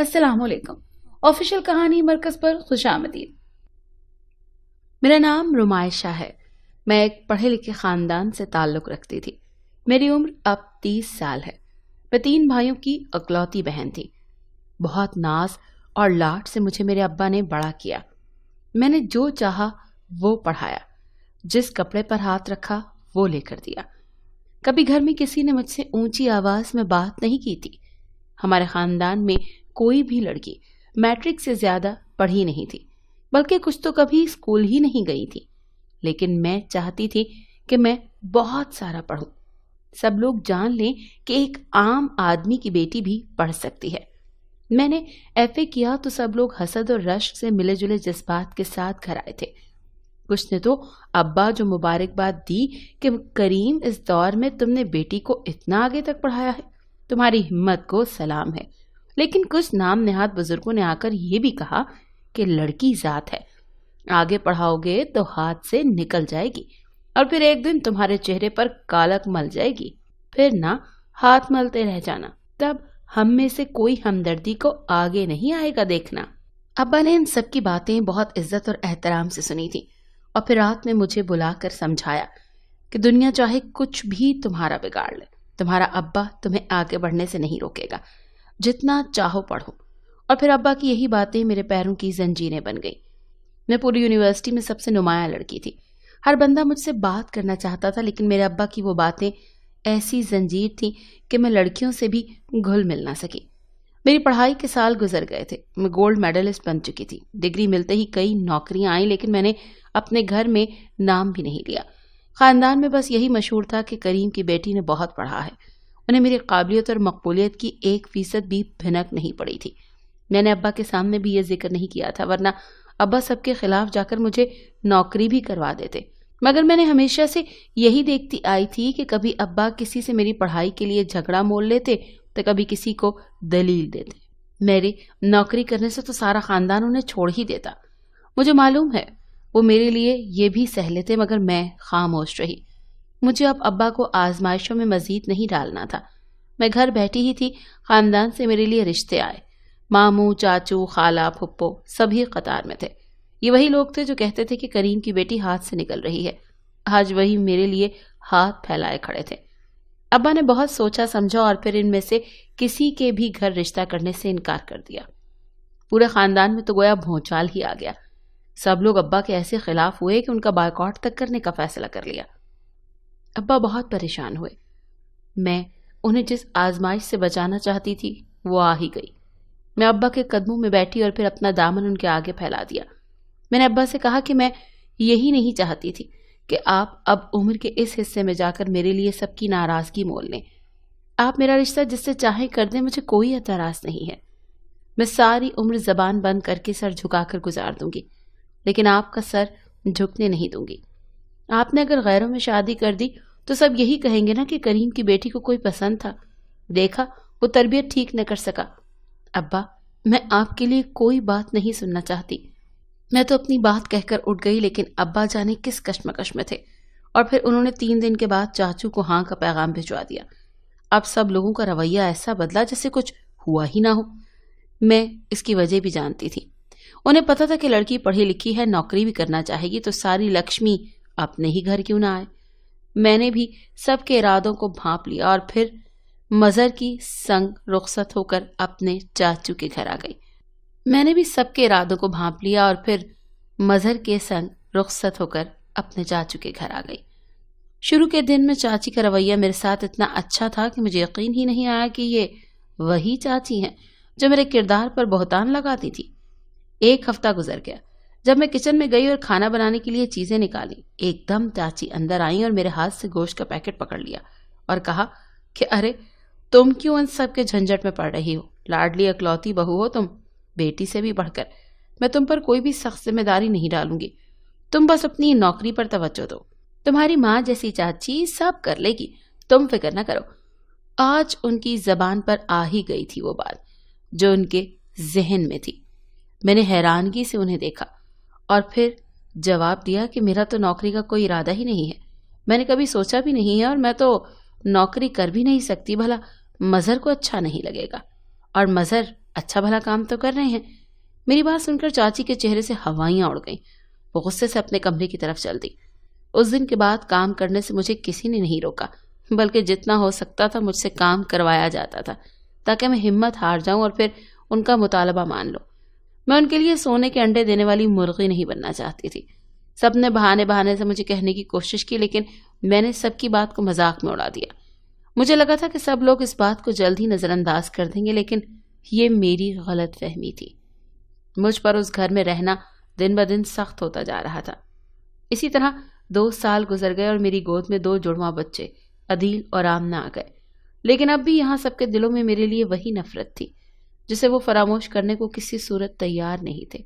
अस्सलाम वालेकुम। ऑफिशियल कहानी मरकज पर खुशामदीद। मेरा नाम रुमायशा है। मैं एक पढ़े लिखे खानदान से ताल्लुक रखती थी। मेरी उम्र अब 30 साल है। मैं 3 भाइयों की इकलौती बहन थी। बहुत नाज और लाड से मुझे मेरे अब्बा ने बड़ा किया। मैंने जो चाहा वो पढ़ाया, जिस कपड़े पर हाथ रखा वो लेकर दिया। कभी घर में किसी ने मुझसे ऊंची आवाज में बात नहीं की थी। हमारे खानदान में कोई भी लड़की मैट्रिक से ज्यादा पढ़ी नहीं थी, बल्कि कुछ तो कभी स्कूल ही नहीं गई थी। लेकिन मैं चाहती थी कि मैं बहुत सारा पढूं, सब लोग जान लें कि एक आम आदमी की बेटी भी पढ़ सकती है। मैंने एफए किया तो सब लोग हसद और रश्क से मिले जुले जज्बात के साथ घर आए थे। कुछ ने तो अब्बा जो मुबारकबाद दी कि करीम, इस दौर में तुमने बेटी को इतना आगे तक पढ़ाया है, तुम्हारी हिम्मत को सलाम है। लेकिन कुछ नाम नेहाद बुजुर्गों ने आकर ये भी कहा कि लड़की जात है, आगे पढ़ाओगे तो हाथ से निकल जाएगी और फिर एक दिन तुम्हारे चेहरे पर कालक मल जाएगी, फिर ना हाथ मलते रह जाना, तब हम में से कोई हमदर्दी को आगे नहीं आएगा देखना। अब्बा ने इन सब की बातें बहुत इज्जत और एहतराम से सुनी थी और फिर रात में मुझे बुलाकर समझाया कि दुनिया चाहे कुछ भी तुम्हारा बिगाड़ ले, तुम्हारा अब्बा तुम्हें आगे बढ़ने से नहीं रोकेगा, जितना चाहो पढ़ो। और फिर अब्बा की यही बातें मेरे पैरों की जंजीरें बन गई। मैं पूरी यूनिवर्सिटी में सबसे नुमाया लड़की थी। हर बंदा मुझसे बात करना चाहता था, लेकिन मेरे अब्बा की वो बातें ऐसी जंजीर थी कि मैं लड़कियों से भी घुल मिल ना सकी। मेरी पढ़ाई के साल गुजर गए थे। मैं गोल्ड मेडलिस्ट बन चुकी थी। डिग्री मिलते ही कई नौकरियां आई, लेकिन मैंने अपने घर में नाम भी नहीं लिया। खानदान में बस यही मशहूर था कि करीम की बेटी ने बहुत पढ़ा है। उन्हें मेरी काबिलियत और मकबूलियत की 1% भी भिनक नहीं पड़ी थी। मैंने अब्बा के सामने भी ये जिक्र नहीं किया था, वरना अब्बा सबके खिलाफ जाकर मुझे नौकरी भी करवा देते। मगर मैंने हमेशा से यही देखती आई थी कि कभी अब्बा किसी से मेरी पढ़ाई के लिए झगड़ा मोल लेते तो कभी किसी को दलील देते। मेरी नौकरी करने से तो सारा खानदान उन्हें छोड़ ही देता। मुझे मालूम है वो मेरे लिए ये भी सह लेते, मगर मैं खामोश रही। मुझे अब अब्बा को आजमाइशों में मजीद नहीं डालना था। मैं घर बैठी ही थी, खानदान से मेरे लिए रिश्ते आए। मामू, चाचू, खाला, फुप्पो सभी कतार में थे। ये वही लोग थे जो कहते थे कि करीम की बेटी हाथ से निकल रही है। आज वही मेरे लिए हाथ फैलाए खड़े थे। अब्बा ने बहुत सोचा समझा और फिर इनमें से किसी के भी घर रिश्ता करने से इनकार कर दिया। पूरे खानदान में तो गोया भौचाल ही आ गया। सब लोग अब्बा के ऐसे खिलाफ हुए कि उनका बायकॉट तक करने का फैसला कर लिया। अब्बा बहुत परेशान हुए। मैं उन्हें जिस आजमाइश से बचाना चाहती थी वो आ ही गई। मैं अब्बा के कदमों में बैठी और फिर अपना दामन उनके आगे फैला दिया। मैंने अब्बा से कहा कि मैं यही नहीं चाहती थी कि आप अब उम्र के इस हिस्से में जाकर मेरे लिए सबकी नाराजगी मोल लें। आप मेरा रिश्ता जिससे चाहे कर दें, मुझे कोई एतराज नहीं है। मैं सारी उम्र जबान बंद करके सर झुकाकर गुजार दूंगी, लेकिन आपका सर झुकने नहीं दूंगी। आपने अगर गैरों में शादी कर दी तो सब यही कहेंगे ना कि करीम की बेटी को कोई पसंद था, देखा वो तरबियत ठीक न कर सका। अब्बा, मैं आपके लिए कोई बात नहीं सुनना चाहती। मैं तो अपनी बात कहकर उठ गई, लेकिन अब्बा जाने किस कश्मकश में थे। और फिर उन्होंने 3 दिन के बाद चाचू को हाँ का पैगाम भिजवा दिया। अब सब लोगों का रवैया ऐसा बदला जैसे कुछ हुआ ही ना हो। मैं इसकी वजह भी जानती थी। उन्हें पता था कि लड़की पढ़ी लिखी है, नौकरी भी करना चाहेगी, तो सारी लक्ष्मी अपने ही घर क्यों ना आए। मैंने भी सबके इरादों को भांप लिया और फिर मजर की संग रुखसत होकर अपने चाचू के घर आ गई। मैंने भी सबके इरादों को भांप लिया और फिर मजहर के संग रुखसत होकर अपने चाचू के घर आ गई। शुरू के दिन में चाची का रवैया मेरे साथ इतना अच्छा था कि मुझे यकीन ही नहीं आया कि ये वही चाची हैं जो मेरे किरदार पर बहतान लगाती थी। 1 हफ्ता गुजर गया। जब मैं किचन में गई और खाना बनाने के लिए चीजें निकाली, एकदम चाची अंदर आई और मेरे हाथ से गोश्त का पैकेट पकड़ लिया और कहा कि अरे तुम क्यों इन सब के झंझट में पड़ रही हो? लाडली इकलौती बहू हो तुम, बेटी से भी बढ़कर। मैं तुम पर कोई भी सख्त जिम्मेदारी नहीं डालूंगी, तुम बस अपनी नौकरी पर तवज्जो दो। तुम्हारी माँ जैसी चाची सब कर लेगी, तुम फिक्र न करो। आज उनकी जबान पर आ ही गई थी वो बात जो उनके जहन में थी। मैंने हैरानगी से उन्हें देखा और फिर जवाब दिया कि मेरा तो नौकरी का कोई इरादा ही नहीं है। मैंने कभी सोचा भी नहीं है और मैं तो नौकरी कर भी नहीं सकती, भला मजहर को अच्छा नहीं लगेगा। और मजहर अच्छा भला काम तो कर रहे हैं। मेरी बात सुनकर चाची के चेहरे से हवाइयां उड़ गईं। वो गुस्से से अपने कमरे की तरफ चल दी। उस दिन के बाद काम करने से मुझे किसी ने नहीं रोका, बल्कि जितना हो सकता था मुझसे काम करवाया जाता था, ताकि मैं हिम्मत हार जाऊं और फिर उनका मुतालबा मान लो। मैं उनके लिए सोने के अंडे देने वाली मुर्गी नहीं बनना चाहती थी। सबने बहाने बहाने से मुझे कहने की कोशिश की, लेकिन मैंने सबकी बात को मजाक में उड़ा दिया। मुझे लगा था कि सब लोग इस बात को जल्द ही नजरअंदाज कर देंगे, लेकिन ये मेरी गलत फहमी थी। मुझ पर उस घर में रहना दिन ब दिन सख्त होता जा रहा था। इसी तरह 2 साल गुजर गए और मेरी गोद में 2 जुड़वा बच्चे अदील और आमना आ गए। लेकिन अब भी यहाँ सबके दिलों में मेरे लिए वही नफरत थी जिसे वो फरामोश करने को किसी सूरत तैयार नहीं थे।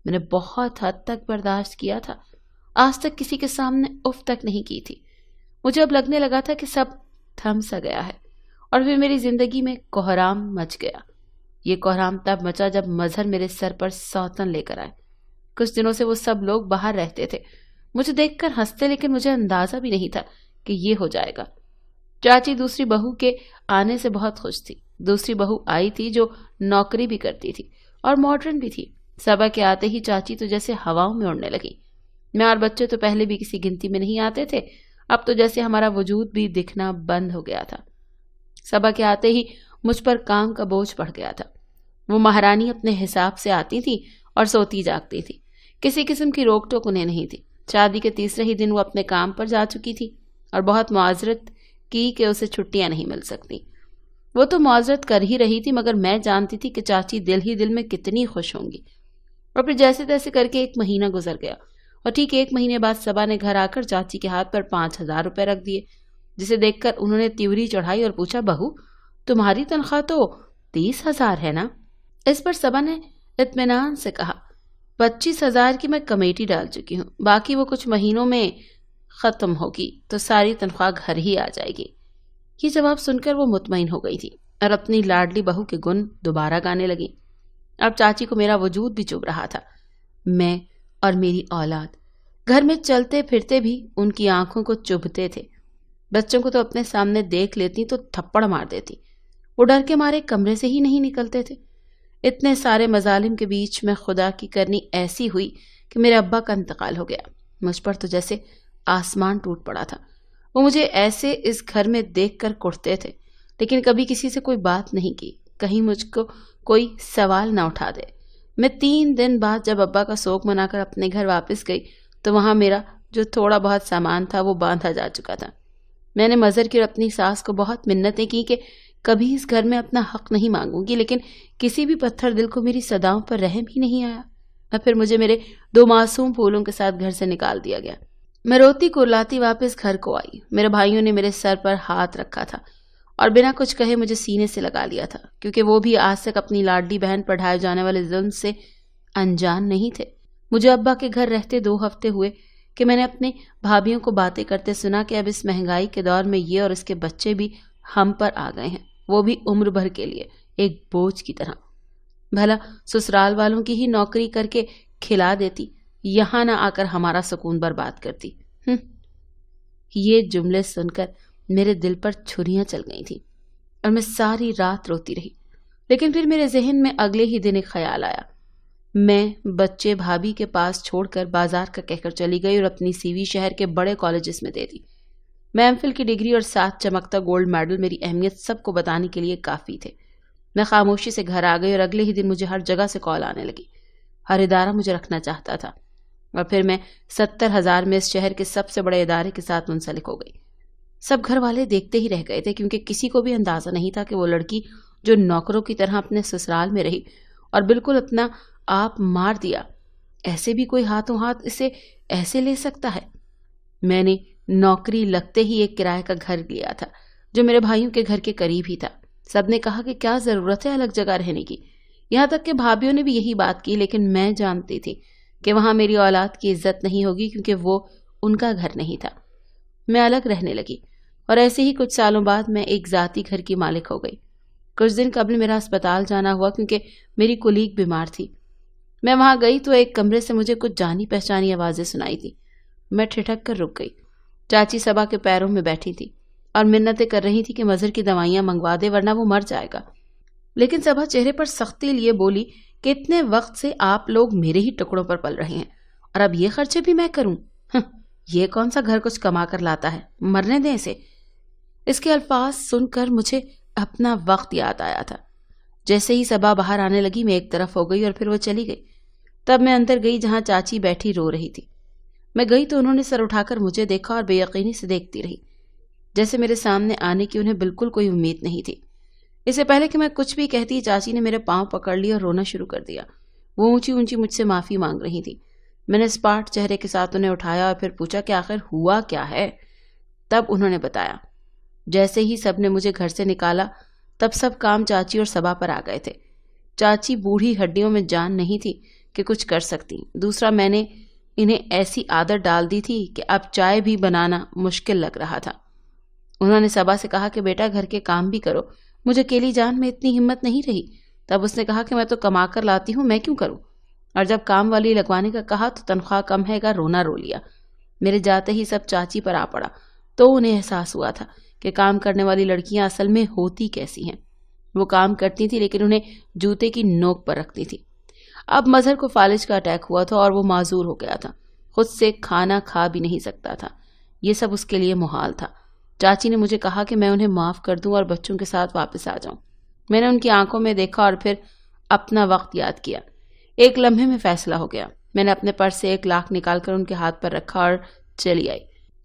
मैंने बहुत हद तक बर्दाश्त किया था, आज तक किसी के सामने उफ तक नहीं की थी। मुझे अब लगने लगा था कि सब थम सा गया है और फिर मेरी जिंदगी में कोहराम मच गया। ये कोहराम तब मचा जब मजहर मेरे सर पर सौतन लेकर आए। कुछ दिनों से वो सब लोग बाहर रहते थे, मुझे देखकर हंसते, लेकिन मुझे अंदाजा भी नहीं था कि ये हो जाएगा। चाची दूसरी बहू के आने से बहुत खुश थी। दूसरी बहू आई थी जो नौकरी भी करती थी और मॉडर्न भी थी। सबा के आते ही चाची तो जैसे हवाओं में उड़ने लगी। मैं और बच्चे तो पहले भी किसी गिनती में नहीं आते थे, अब तो जैसे हमारा वजूद भी दिखना बंद हो गया था। सबा के आते ही मुझ पर काम का बोझ बढ़ गया था। वो महारानी अपने हिसाब से आती थी और सोती जागती थी। किसी किस्म की रोक टोक उन्हें नहीं थी। शादी के तीसरे ही दिन वो अपने काम पर जा चुकी थी और बहुत मुआजरत की कि उसे छुट्टियां नहीं मिल सकती। वो तो मुआजरत कर ही रही थी, मगर मैं जानती थी कि चाची दिल ही दिल में कितनी खुश होंगी। और फिर जैसे तैसे करके 1 महीना गुजर गया और ठीक 1 महीने बाद सबा ने घर आकर चाची के हाथ पर 5,000 रुपए रख दिए, जिसे देखकर उन्होंने तिवरी चढ़ाई और पूछा, बहू तुम्हारी तनख्वाह तो 30,000 है ना? इस पर सबा ने इत्मीनान से कहा, 25,000 की मैं कमेटी डाल चुकी हूँ, बाकी वो कुछ महीनों में खत्म होगी तो सारी तनख्वाह घर ही आ जाएगी। ये जवाब सुनकर वो मुतमईन हो गई थी और अपनी लाडली बहू के गुण दोबारा गाने लगी। अब चाची को मेरा वजूद भी चुभ रहा था। मैं और मेरी औलाद घर में चलते फिरते भी उनकी आंखों को चुभते थे। बच्चों को तो अपने सामने देख लेती तो थप्पड़ मार देती। वो डर के मारे कमरे से ही नहीं निकलते थे। इतने सारे मजालिम के बीच में खुदा की करनी ऐसी हुई कि मेरे अब्बा का इंतकाल हो गया। मुझ पर तो जैसे आसमान टूट पड़ा था। वो मुझे ऐसे इस घर में देखकर कुटते थे, लेकिन कभी किसी से कोई बात नहीं की, कहीं मुझको कोई सवाल ना उठा दे। मैं 3 दिन बाद जब अब्बा का शोक मनाकर अपने घर वापस गई तो वहां मेरा जो थोड़ा बहुत सामान था वो बांधा जा चुका था। मैंने मजहर की और अपनी सास को बहुत मिन्नतें की कि कभी इस घर में अपना हक नहीं मांगूंगी, लेकिन किसी भी पत्थर दिल को मेरी सदाओं पर रहम ही नहीं आया। और फिर मुझे मेरे 2 मासूम फूलों के साथ घर से निकाल दिया गया। मैं रोती कुर्लाती वापस घर को आई। मेरे भाइयों ने मेरे सर पर हाथ रखा था और बिना कुछ कहे मुझे सीने से लगा लिया था, क्योंकि वो भी आज तक अपनी लाडली बहन पर ढाए जाने वाले जुल्म से अनजान नहीं थे। मुझे अब्बा के घर रहते 2 हफ्ते हुए कि मैंने अपने भाभियों को बातें करते सुना कि अब इस महंगाई के दौर में ये और इसके बच्चे भी हम पर आ गए हैं, वो भी उम्र भर के लिए एक बोझ की तरह। भला ससुराल वालों की ही नौकरी करके खिला देती, यहां ना आकर हमारा सुकून बर्बाद करती। ये जुमले सुनकर मेरे दिल पर छुरियां चल गई थी और मैं सारी रात रोती रही। लेकिन फिर मेरे जहन में अगले ही दिन एक ख्याल आया। मैं बच्चे भाभी के पास छोड़कर बाजार का कहकर चली गई और अपनी सीवी शहर के बड़े कॉलेजेस में दे दी। मैं एमफिल की डिग्री और साथ चमकता गोल्ड मेडल मेरी अहमियत सबको बताने के लिए काफी थे। मैं खामोशी से घर आ गई और अगले ही दिन मुझे हर जगह से कॉल आने लगी। हर इदारा मुझे रखना चाहता था और फिर मैं 70,000 में इस शहर के सबसे बड़े इदारे के साथ मुंसलिक हो गई। सब घर वाले देखते ही रह गए थे, क्योंकि किसी को भी अंदाजा नहीं था कि वो लड़की जो नौकरों की तरह अपने ससुराल में रही और बिल्कुल अपना आप मार दिया, ऐसे भी कोई हाथों हाथ इसे ऐसे ले सकता है। मैंने नौकरी लगते ही एक किराए का घर लिया था जो मेरे भाइयों के घर के करीब ही था। सबने कहा कि क्या जरूरत है अलग जगह रहने की, यहाँ तक कि भाभियों ने भी यही बात की, लेकिन मैं जानती थी कि वहां मेरी औलाद की इज्जत नहीं होगी, क्योंकि वो उनका घर नहीं था। मैं अलग रहने लगी और ऐसे ही कुछ सालों बाद मैं एक जाती घर की मालिक हो गई। कुछ दिन कबल मेरा अस्पताल जाना हुआ, क्योंकि मेरी कुलीग बीमार थी। मैं वहां गई तो एक कमरे से मुझे कुछ जानी पहचानी आवाजें सुनाई थी। मैं ठिठक कर रुक गई। चाची सबा के पैरों में बैठी थी और मिन्नतें कर रही थी कि मजहर की दवाइयां मंगवा दे, वरना वो मर जाएगा। लेकिन सबा चेहरे पर सख्ती लिए बोली कि इतने वक्त से आप लोग मेरे ही टुकड़ों पर पल रहे हैं और अब ये खर्चे भी मैं करूं? ये कौन सा घर कुछ कमा कर लाता है, मरने दें इसे। इसके अल्फाज सुनकर मुझे अपना वक्त याद आया था। जैसे ही सबा बाहर आने लगी मैं एक तरफ हो गई और फिर वो चली गई। तब मैं अंदर गई जहां चाची बैठी रो रही थी। मैं गई तो उन्होंने सर उठाकर मुझे देखा और बेयकीनी से देखती रही, जैसे मेरे सामने आने की उन्हें बिल्कुल कोई उम्मीद नहीं थी। इससे पहले कि मैं कुछ भी कहती, चाची ने मेरे पांव पकड़ लिए और रोना शुरू कर दिया। वो ऊंची ऊंची मुझसे माफी मांग रही थी। मैंने स्पाट चेहरे के साथ उन्हें उठाया और फिर पूछा कि आखिर हुआ क्या है। तब उन्होंने बताया। जैसे ही सब ने मुझे घर से निकाला तब सब काम चाची और सबा पर आ गए थे। चाची बूढ़ी हड्डियों में जान नहीं थी कि कुछ कर सकती। दूसरा, मैंने इन्हें ऐसी आदत डाल दी थी कि अब चाय भी बनाना मुश्किल लग रहा था। उन्होंने सबा से कहा कि बेटा घर के काम भी करो, मुझे अकेली जान में इतनी हिम्मत नहीं रही। तब उसने कहा कि मैं तो कमा कर लाती हूँ, मैं क्यों करूँ। और जब काम वाली लगवाने का कहा तो तनख्वाह कम है का रोना रो लिया। मेरे जाते ही सब चाची पर आ पड़ा तो उन्हें एहसास हुआ था कि काम करने वाली लड़कियां असल में होती कैसी हैं। वो काम करती थी लेकिन उन्हें जूते की नोक पर रखती थी। अब मजहर को फालिज का अटैक हुआ था और वो माजूर हो गया था, खुद से खाना खा भी नहीं सकता था। ये सब उसके लिए मुहाल था। चाची ने मुझे कहा कि मैं उन्हें माफ कर दूं और बच्चों के साथ वापस आ जाऊं। मैंने उनकी आंखों में देखा और फिर अपना वक्त याद किया। एक लम्हे में फैसला हो गया। मैंने अपने पर्स से 1 लाख निकालकर उनके हाथ पर रखा और चली आई।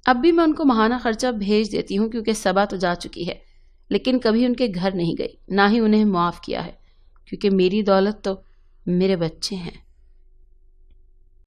अब भी मैं उनको माहाना खर्चा भेज देती हूँ क्योंकि सबा तो जा चुकी है, लेकिन कभी उनके घर नहीं गई, ना ही उन्हें माफ किया है, क्योंकि मेरी दौलत तो मेरे बच्चे हैं।